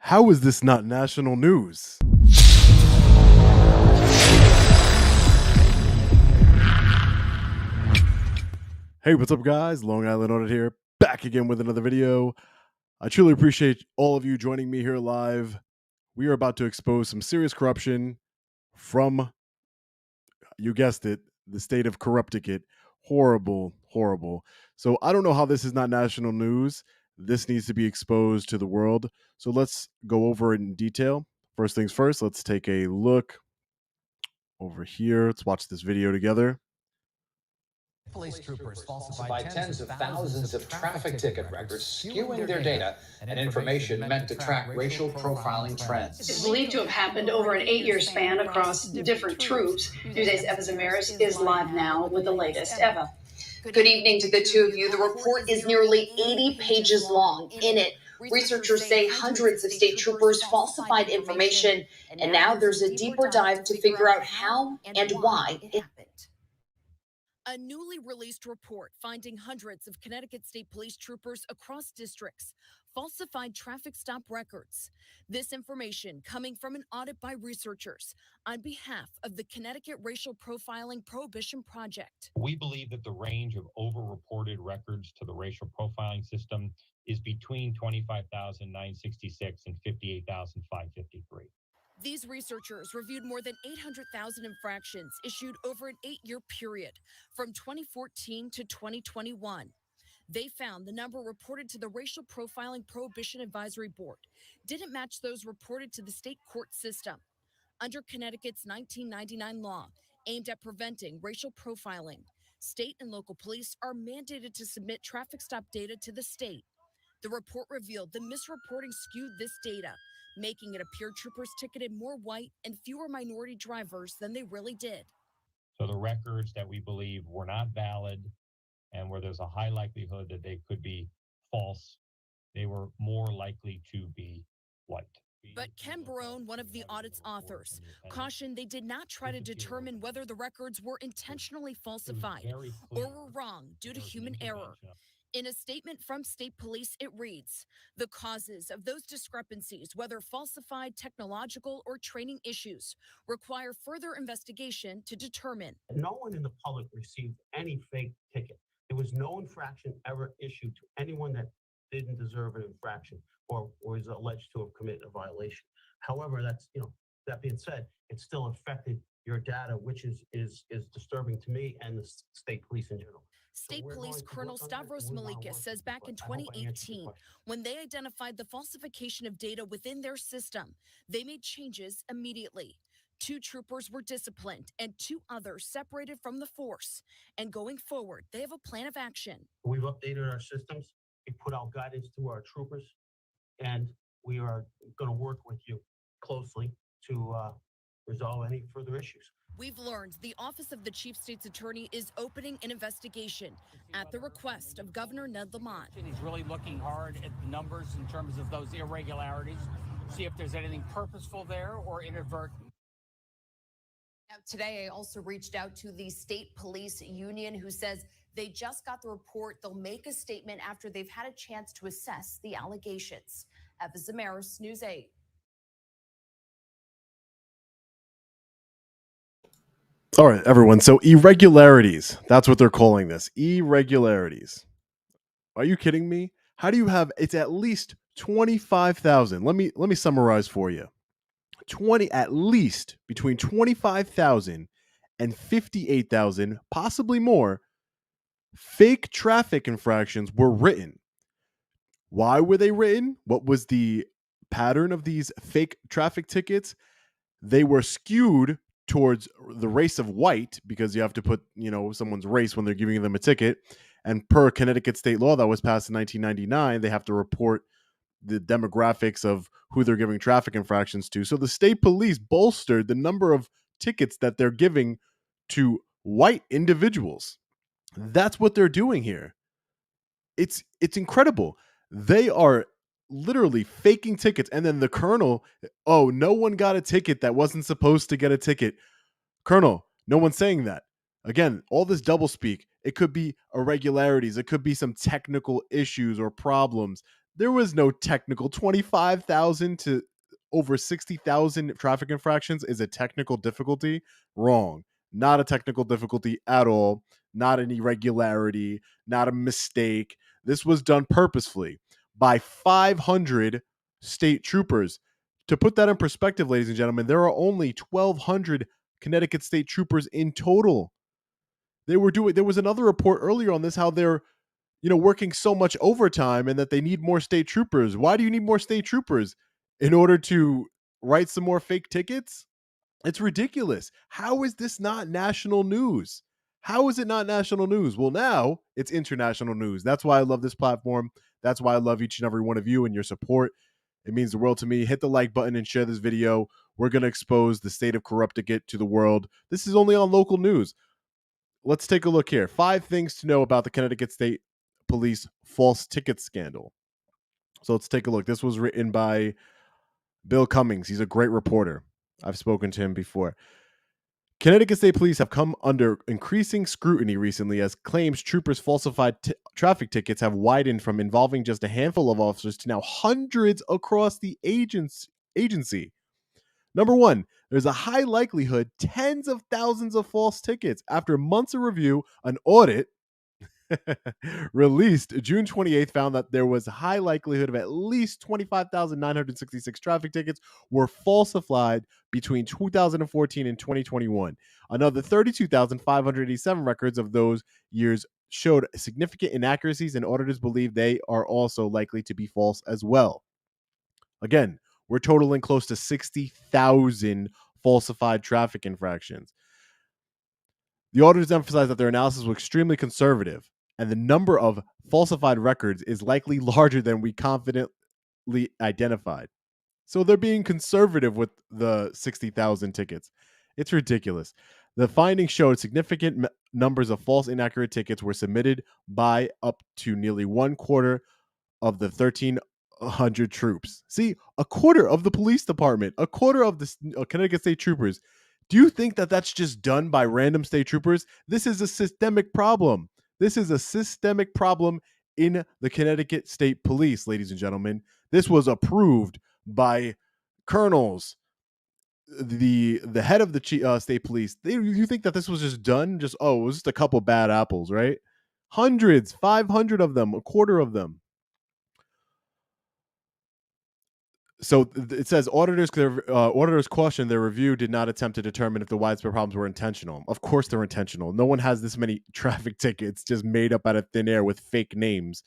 How is this not national news? Hey, what's up, guys? Long Island Audit here, back again with another video. I truly appreciate all of you joining me here live. We are about to expose some serious corruption from, you guessed it, the state of Corrupticut. Horrible, horrible. So I don't know how this is not national news. This needs to be exposed to the world. So let's go over it in detail. First things first, let's take a look over here. Let's watch this video together. Police troopers falsified tens of thousands of traffic ticket records, skewing their data and information meant to track racial profiling trends. It's believed to have happened over an 8-year span across different troops. Newsday's Eva Zamaris is live now with the latest. Eva. Good evening to the two of you. The report is nearly 80 pages long. In it, researchers say hundreds of state troopers falsified information, and now there's a deeper dive to figure out how and why it happened. A newly released report finding hundreds of Connecticut State Police troopers across districts falsified traffic stop records. This information coming from an audit by researchers on behalf of the Connecticut Racial Profiling Prohibition Project. We believe that the range of over-reported records to the racial profiling system is between 25,966 and 58,553. These researchers reviewed more than 800,000 infractions issued over an 8-year period from 2014 to 2021. They found the number reported to the Racial Profiling Prohibition Advisory Board didn't match those reported to the state court system. Under Connecticut's 1999 law aimed at preventing racial profiling, state and local police are mandated to submit traffic stop data to the state. The report revealed the misreporting skewed this data, making it appear troopers ticketed more white and fewer minority drivers than they really did. So the records that we believe were not valid and where there's a high likelihood that they could be false, they were more likely to be white. But Ken Barone, one of the audit's authors, cautioned they did not try to determine whether the records were intentionally falsified or were wrong due to human error. In a statement from state police, it reads, the causes of those discrepancies, whether falsified, technological, or training issues, require further investigation to determine. No one in the public received any fake ticket. There was no infraction ever issued to anyone that didn't deserve an infraction or was alleged to have committed a violation. However, that being said, it still affected your data, which is disturbing to me and the state police in general. State Police Colonel Stavros Malikas says back in 2018, when they identified the falsification of data within their system, they made changes immediately. 2 troopers were disciplined and 2 others separated from the force. And going forward, they have a plan of action. We've updated our systems. We put out guidance to our troopers, and we are going to work with you closely to resolve any further issues. We've learned the Office of the Chief State's Attorney is opening an investigation at the request of Governor Ned Lamont. He's really looking hard at the numbers in terms of those irregularities, see if there's anything purposeful there or inadvertent. Now, today, I also reached out to the State Police Union, who says they just got the report. They'll make a statement after they've had a chance to assess the allegations. Eva Zamaris, News 8. All right, everyone. So irregularities, that's what they're calling this. Irregularities. Are you kidding me? How do you have, it's at least 25,000. Let me summarize for you. At least between 25,000 and 58,000, possibly more, fake traffic infractions were written. Why were they written? What was the pattern of these fake traffic tickets? They were skewed towards the race of white, because you have to put, someone's race when they're giving them a ticket. And per Connecticut state law that was passed in 1999, they have to report the demographics of who they're giving traffic infractions to. So the state police bolstered the number of tickets that they're giving to white individuals. That's what they're doing here. It's incredible. They are literally faking tickets. And then the colonel, oh, no one got a ticket that wasn't supposed to get a ticket. Colonel, no one's saying that. Again, all this doublespeak, it could be irregularities. It could be some technical issues or problems. There was no technical 25,000 to over 60,000 traffic infractions is a technical difficulty. Wrong. Not a technical difficulty at all. Not an irregularity, not a mistake. This was done purposefully by 500 state troopers. To put that in perspective, ladies and gentlemen, there are only 1,200 Connecticut state troopers in total. There was another report earlier on this, how they're working so much overtime and that they need more state troopers. Why do you need more state troopers? In order to write some more fake tickets? It's ridiculous. How is this not national news? How is it not national news? Well, now it's international news. That's why I love this platform. That's why I love each and every one of you and your support. It means the world to me. Hit the like button and share this video. We're going to expose the state of Corrupticut to the world. This is only on local news. Let's take a look here. 5 things to know about the Connecticut State Police false ticket scandal. So let's take a look. This was written by Bill Cummings. He's a great reporter. I've spoken to him before. Connecticut State Police have come under increasing scrutiny recently as claims troopers falsified traffic tickets have widened from involving just a handful of officers to now hundreds across the agency. Number 1, there's a high likelihood tens of thousands of false tickets. After months of review, an audit released June 28th found that there was a high likelihood of at least 25,966 traffic tickets were falsified between 2014 and 2021. Another 32,587 records of those years showed significant inaccuracies, and auditors believe they are also likely to be false as well. Again, we're totaling close to 60,000 falsified traffic infractions. The auditors emphasized that their analysis was extremely conservative, and the number of falsified records is likely larger than we confidently identified. So they're being conservative with the 60,000 tickets. It's ridiculous. The findings showed significant numbers of false inaccurate tickets were submitted by up to nearly 1/4 of the 1,300 troops. See, a quarter of the police department, a quarter of the Connecticut State Troopers. Do you think that that's just done by random state troopers? This is a systemic problem. This is a systemic problem in the Connecticut State Police, ladies and gentlemen. This was approved by colonels, the head of the state police. You think that this was just done? It was just a couple bad apples, right? Hundreds, 500 of them, a quarter of them. So it says auditors caution their review did not attempt to determine if the widespread problems were intentional. Of course they're intentional. No one has this many traffic tickets just made up out of thin air with fake names.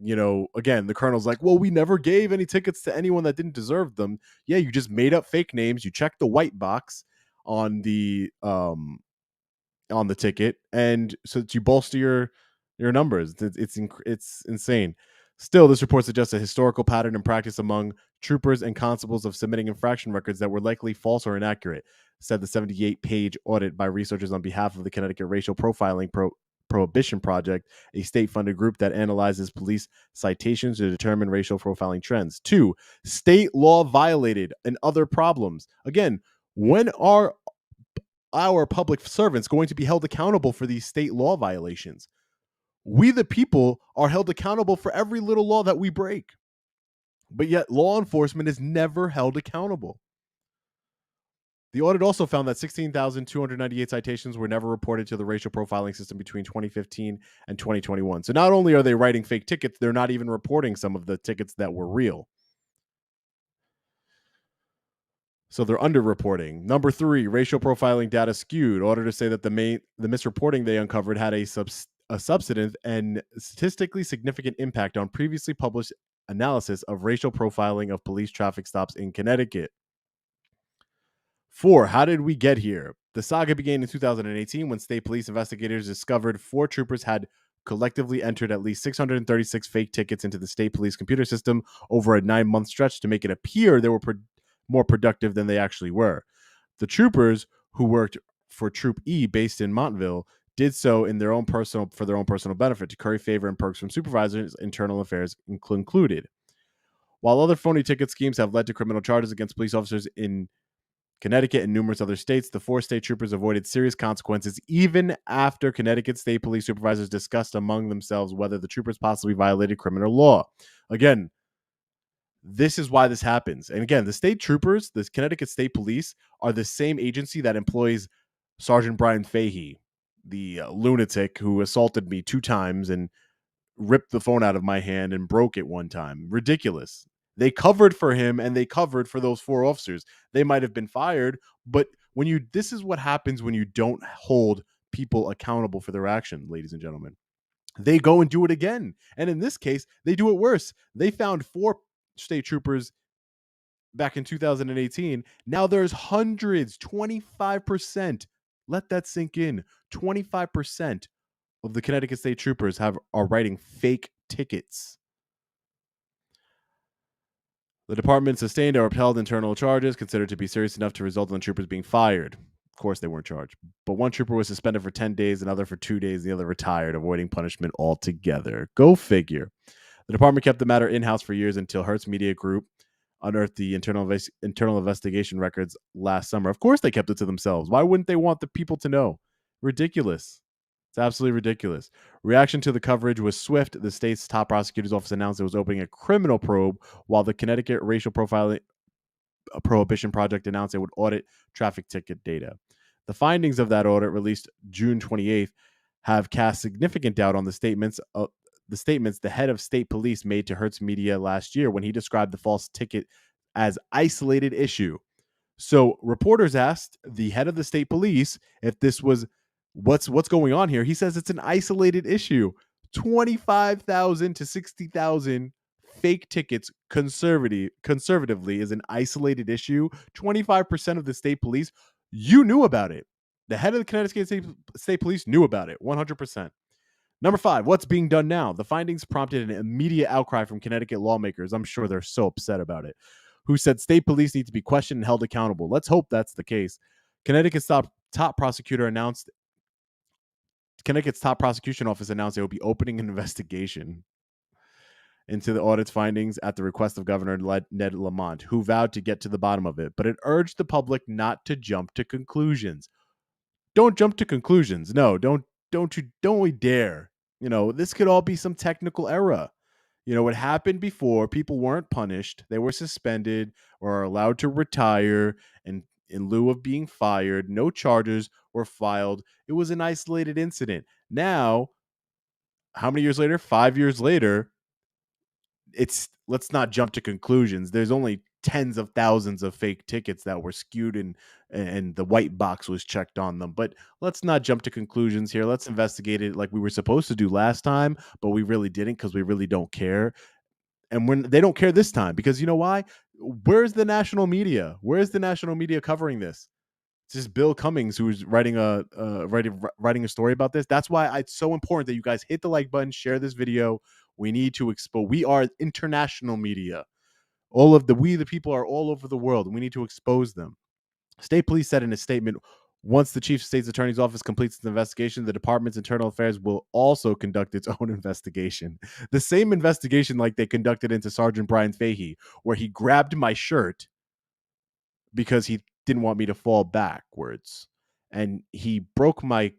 Again, the colonel's like, well, we never gave any tickets to anyone that didn't deserve them. Yeah, you just made up fake names. You checked the white box on the ticket, and so that you bolster your numbers. It's insane. Still, this report suggests a historical pattern and practice among troopers and constables of submitting infraction records that were likely false or inaccurate, said the 78-page audit by researchers on behalf of the Connecticut Racial Profiling Prohibition Project, a state-funded group that analyzes police citations to determine racial profiling trends. 2, state law violated and other problems. Again, when are our public servants going to be held accountable for these state law violations? We, the people, are held accountable for every little law that we break. But yet law enforcement is never held accountable. The audit also found that 16,298 citations were never reported to the racial profiling system between 2015 and 2021. So not only are they writing fake tickets, they're not even reporting some of the tickets that were real. So they're underreporting. Number 3, racial profiling data skewed. Auditors say that the misreporting they uncovered had a substantive and statistically significant impact on previously published analysis of racial profiling of police traffic stops in Connecticut. 4, how did we get here? The saga began in 2018 when state police investigators discovered 4 troopers had collectively entered at least 636 fake tickets into the state police computer system over a 9-month stretch to make it appear they were more productive than they actually were. The troopers, who worked for Troop E based in Montville, did so for their own personal benefit to curry favor and perks from supervisors, internal affairs included. While other phony ticket schemes have led to criminal charges against police officers in Connecticut and numerous other states, the 4 state troopers avoided serious consequences even after Connecticut state police supervisors discussed among themselves whether the troopers possibly violated criminal law. Again, This is why this happens. And again, the state troopers, the Connecticut State Police, are the same agency that employs Sergeant Bryan Fahey, the lunatic who assaulted me 2 times and ripped the phone out of my hand and broke it one time. Ridiculous. They covered for him and they covered for those 4 officers. They might have been fired, but this is what happens when you don't hold people accountable for their action, ladies and gentlemen. They go and do it again. And in this case, they do it worse. They found 4 state troopers back in 2018. Now there's hundreds, 25%. Let that sink in. 25% of the Connecticut State Troopers are writing fake tickets. The department sustained or upheld internal charges considered to be serious enough to result in the troopers being fired. Of course, they weren't charged. But one trooper was suspended for 10 days, another for 2 days, the other retired, avoiding punishment altogether. Go figure. The department kept the matter in-house for years until Hertz Media Group unearthed the internal investigation records last summer. Of course, they kept it to themselves. Why wouldn't they want the people to know? Ridiculous. It's absolutely ridiculous. Reaction to the coverage was swift. The state's top prosecutor's office announced it was opening a criminal probe, while the Connecticut Racial Profiling Prohibition Project announced it would audit traffic ticket data. The findings of that audit, released June 28th, have cast significant doubt on the statements the head of state police made to Hertz Media last year when he described the false ticket as isolated issue. So reporters asked the head of the state police if this was what's going on here. He says it's an isolated issue. 25,000 to 60,000 fake tickets conservatively is an isolated issue. 25% of the state police, you knew about it. The head of the Connecticut State Police knew about it, 100%. Number 5, what's being done now? The findings prompted an immediate outcry from Connecticut lawmakers. I'm sure they're so upset about it, who said state police need to be questioned and held accountable. Let's hope that's the case. Connecticut's top prosecution office announced it will be opening an investigation into the audit's findings at the request of Governor Ned Lamont, who vowed to get to the bottom of it, but it urged the public not to jump to conclusions. Don't jump to conclusions. No, don't we dare. This could all be some technical error. It happened before. People weren't punished. They were suspended or allowed to retire, and in lieu of being fired, no charges were filed. It was an isolated incident. Now, how many years later? 5 years later, let's not jump to conclusions. There's only tens of thousands of fake tickets that were skewed and the white box was checked on them. But let's not jump to conclusions here. Let's investigate it like we were supposed to do last time, but we really didn't because we really don't care. And when they don't care this time, because you know why? Where's the national media? Where's the national media covering this? It's just Bill Cummings who's writing a story about this. That's why it's so important that you guys hit the like button, share this video. We need to expose. We are international media. We the people are all over the world, and we need to expose them. State police said in a statement, once the chief of state's attorney's office completes its investigation, the department's internal affairs will also conduct its own investigation. The same investigation like they conducted into Sergeant Bryan Fahey, where he grabbed my shirt because he didn't want me to fall backwards. And he broke my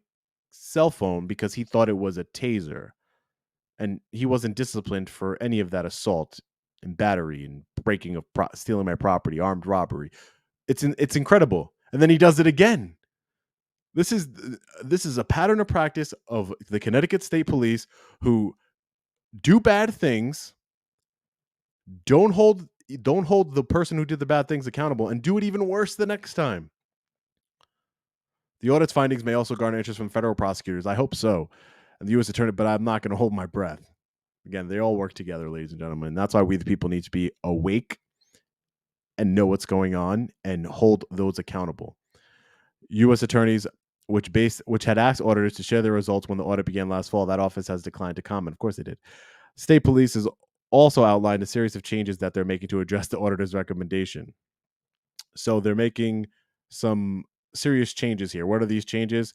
cell phone because he thought it was a taser. And he wasn't disciplined for any of that assault and battery and breaking of stealing my property, armed robbery. It's incredible. And then he does it again. This is a pattern of practice of the Connecticut State Police, who do bad things, don't hold the person who did the bad things accountable, and do it even worse the next time. The audit's findings may also garner interest from federal prosecutors. I hope so. And the U.S. attorney, but I'm not going to hold my breath. Again, they all work together, ladies and gentlemen. That's why we the people need to be awake and know what's going on and hold those accountable. U.S. attorneys, which had asked auditors to share their results when the audit began last fall, that office has declined to comment. Of course they did. State police has also outlined a series of changes that they're making to address the auditor's recommendation. So they're making some serious changes here. What are these changes?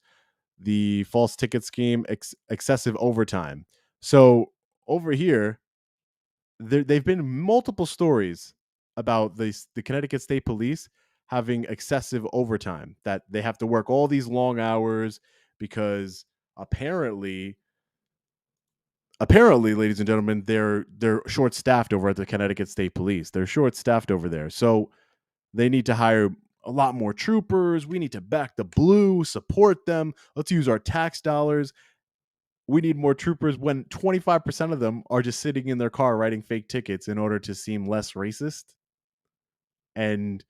The false ticket scheme, excessive overtime. So over here, they've been multiple stories about the Connecticut State Police having excessive overtime, that they have to work all these long hours because apparently apparently, ladies and gentlemen, they're short-staffed over at the Connecticut State Police. They're short-staffed over there. So they need to hire a lot more troopers. We need to back the blue, support them. Let's use our tax dollars. We need more troopers when 25% of them are just sitting in their car writing fake tickets in order to seem less racist. And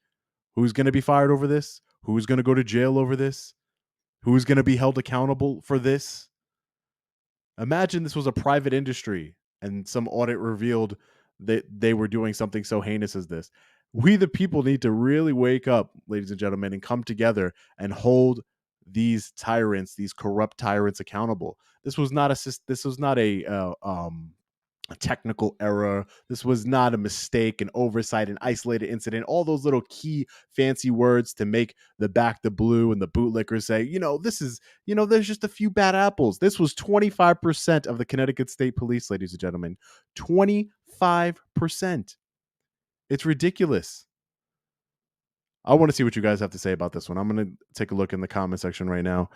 who's going to be fired over this? Who's going to go to jail over this? Who's going to be held accountable for this? Imagine this was a private industry and some audit revealed that they were doing something so heinous as this. We, the people, need to really wake up, ladies and gentlemen, and come together and hold these tyrants, these corrupt tyrants, accountable. This was not a technical error. This was not a mistake, an oversight, an isolated incident. All those little key fancy words to make the back the blue and the bootlickers say, there's just a few bad apples. This was 25% of the Connecticut State Police, ladies and gentlemen. 25%. It's ridiculous. I want to see what you guys have to say about this one. I'm going to take a look in the comment section right now.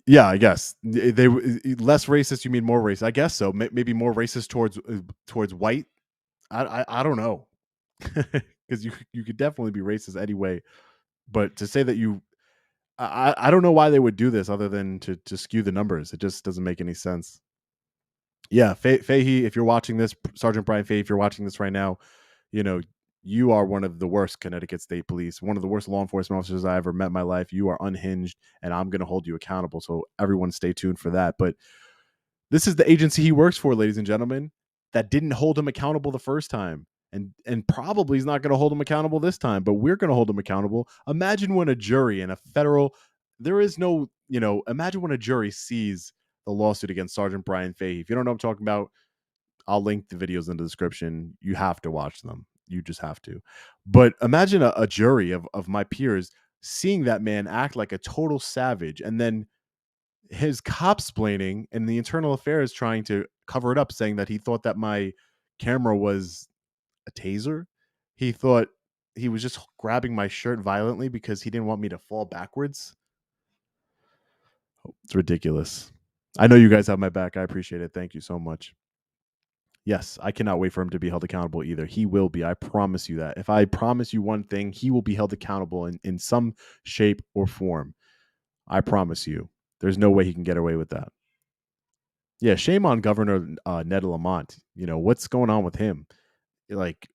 Yeah, I guess they less racist. You mean more racist? I guess so. Maybe more racist towards white. I don't know, because you could definitely be racist anyway. But to say that I don't know why they would do this other than to skew the numbers. It just doesn't make any sense. Yeah, Fahey, if you're watching this, Sergeant Bryan Fahey, if you're watching this right now, you are one of the worst Connecticut State Police, one of the worst law enforcement officers I ever met in my life. You are unhinged, and I'm going to hold you accountable. So everyone stay tuned for that. But this is the agency he works for, ladies and gentlemen, that didn't hold him accountable the first time. And probably is not going to hold him accountable this time, but we're going to hold him accountable. Imagine when a jury in a federal, imagine when a jury sees the lawsuit against Sergeant Bryan Fahey. If you don't know what I'm talking about, I'll link the videos in the description. You have to watch them. You just have to. But imagine a jury of my peers seeing that man act like a total savage, and then his cop-splaining and the internal affairs trying to cover it up, saying that he thought that my camera was a taser. He thought he was just grabbing my shirt violently because he didn't want me to fall backwards. It's ridiculous. I know you guys have my back. I appreciate it. Thank you so much. Yes, I cannot wait for him to be held accountable either. He will be. I promise you that. If I promise you one thing, he will be held accountable in some shape or form. I promise you. There's no way he can get away with that. Yeah, shame on Governor Ned Lamont. What's going on with him? Like,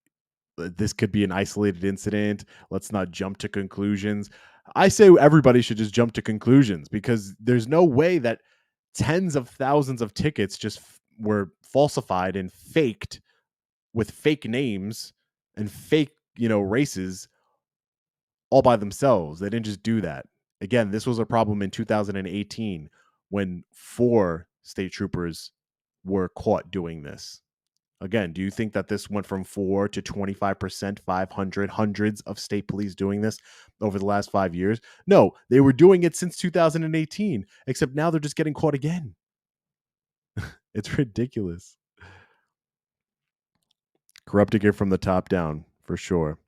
this could be an isolated incident. Let's not jump to conclusions. I say everybody should just jump to conclusions, because there's no way that tens of thousands of tickets just were falsified and faked with fake names and fake, races all by themselves. They didn't just do that. Again, this was a problem in 2018 when 4 state troopers were caught doing this. Again, do you think that this went from 4 to 25%, 500, hundreds of state police doing this over the last 5 years? No, they were doing it since 2018, except now they're just getting caught again. It's ridiculous. Corrupticut from the top down, for sure.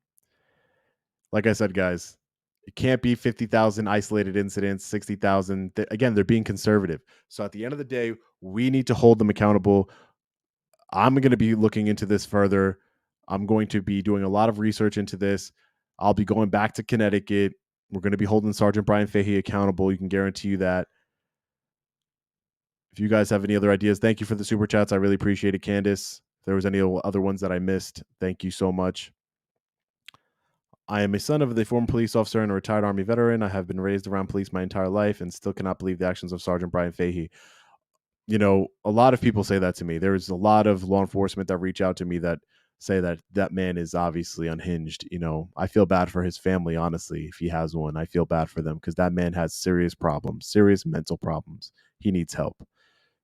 Like I said, guys, it can't be 50,000 isolated incidents, 60,000. Again, they're being conservative. So at the end of the day, we need to hold them accountable. I'm going to be looking into this further. I'm going to be doing a lot of research into this. I'll be going back to Connecticut. We're going to be holding Sergeant Bryan Fahey accountable. You can guarantee you that. If you guys have any other ideas, thank you for the super chats. I really appreciate it, Candace. If there was any other ones that I missed, thank you so much. I am a son of a former police officer and a retired Army veteran. I have been raised around police my entire life and still cannot believe the actions of Sergeant Bryan Fahey. A lot of people say that to me. There's a lot of law enforcement that reach out to me that say that man is obviously unhinged. I feel bad for his family, honestly. If he has one, I feel bad for them, because that man has serious problems, serious mental problems. He needs help.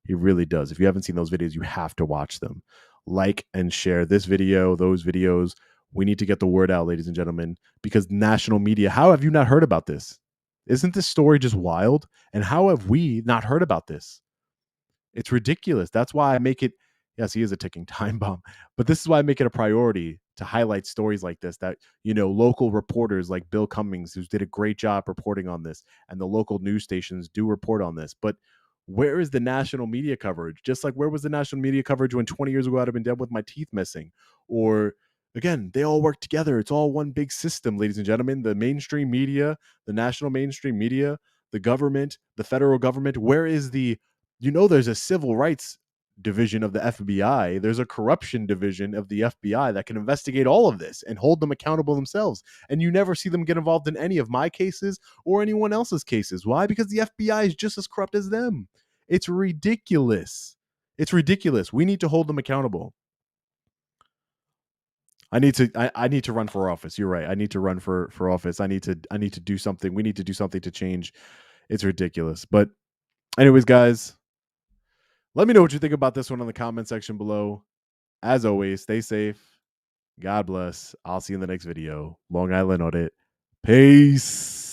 He really does. If you haven't seen those videos, you have to watch them. Like and share this video, those videos. We need to get the word out, ladies and gentlemen, because national media, how have you not heard about this? Isn't this story just wild? And how have we not heard about this? It's ridiculous. That's why I make it, yes, he is a ticking time bomb, but this is why I make it a priority to highlight stories like this, that, you know, local reporters like Bill Cummings, who did a great job reporting on this, and the local news stations do report on this. But where is the national media coverage? Just like, where was the national media coverage when 20 years ago I'd have been dead with my teeth missing? Or again, they all work together. It's all one big system, ladies and gentlemen. The mainstream media, the national mainstream media, the government, the federal government. Where is the, you know, there's a civil rights division of the FBI. There's a corruption division of the FBI that can investigate all of this and hold them accountable themselves. And you never see them get involved in any of my cases or anyone else's cases. Why? Because the FBI is just as corrupt as them. It's ridiculous. It's ridiculous. We need to hold them accountable. I need to run for office. You're right. I need to run for office. I need to do something. We need to do something to change. It's ridiculous. But anyways, guys, let me know what you think about this one in the comment section below. As always, stay safe. God bless. I'll see you in the next video. Long Island Audit. Peace.